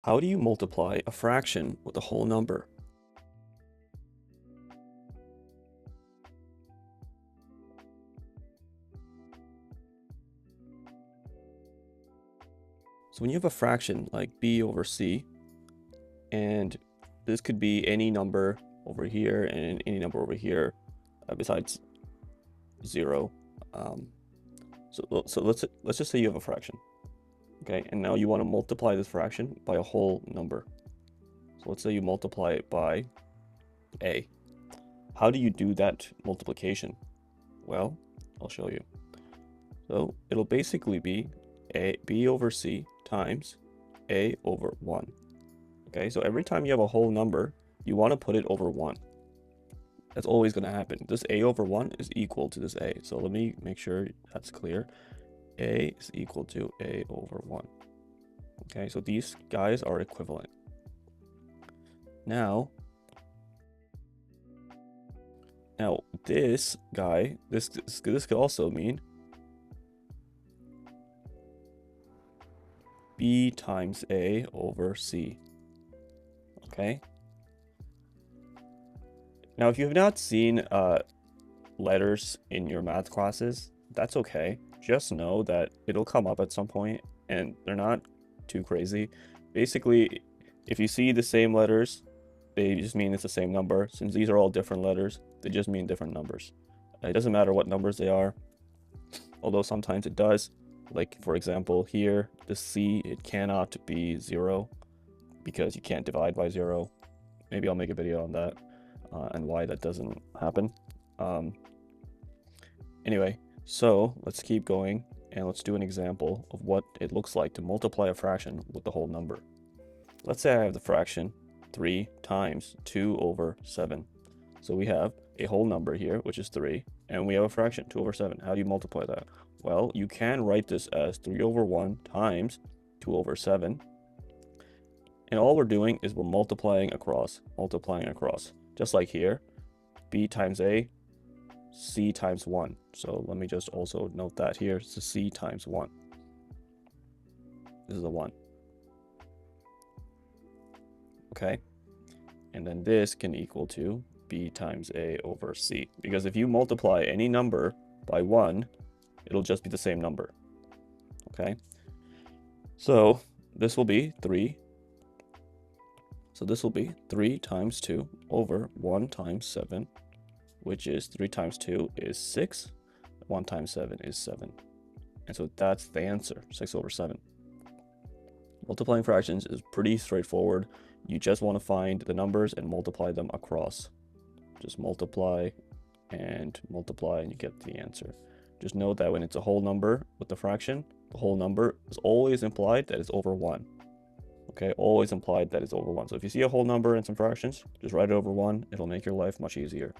How do you multiply a fraction with a whole number? So when you have a fraction like b over c, and this could be any number over here and any number over here besides 0. So let's just say you have a fraction, okay? And now you want to multiply this fraction by a whole number. So let's say you multiply it by a. How do you do that multiplication? Well, I'll show you. So it'll basically be b over c times a over 1. Okay, so every time you have a whole number, you want to put it over 1. That's always going to happen. This a over 1 is equal to this a. So let me make sure that's clear. A is equal to a over 1. Okay, so these guys are equivalent. Now this guy, this could also mean b times a over c. Okay. Now, if you have not seen letters in your math classes, that's okay. Just know that it'll come up at some point, and they're not too crazy. Basically, if you see the same letters, they just mean it's the same number. Since these are all different letters, they just mean different numbers. It doesn't matter what numbers they are, although sometimes it does. Like, for example, here, the C, it cannot be 0 because you can't divide by 0. Maybe I'll make a video on that and why that doesn't happen. Anyway, so let's keep going and let's do an example of what it looks like to multiply a fraction with the whole number. Let's say I have the fraction 3 times 2 over 7. So we have a whole number here, which is 3, and we have a fraction, 2 over 7. How do you multiply that? Well, you can write this as 3 over 1 times 2 over 7. And all we're doing is we're multiplying across. Just like here, b times a, c times 1. So let me just also note that here, it's the c times 1. This is a 1. Okay, and then this can equal to b times a over c, because if you multiply any number by 1, it'll just be the same number. Okay, so this will be 3. So this will be 3 times 2 over 1 times 7, which is 3 times 2 is 6, 1 times 7 is 7. And so that's the answer, 6 over 7. Multiplying fractions is pretty straightforward. You just want to find the numbers and multiply them across. Just multiply and you get the answer. Just note that when it's a whole number with the fraction, the whole number is always implied that it's over 1. Okay, always implied that it's over 1. So if you see a whole number and some fractions, just write it over 1. It'll make your life much easier.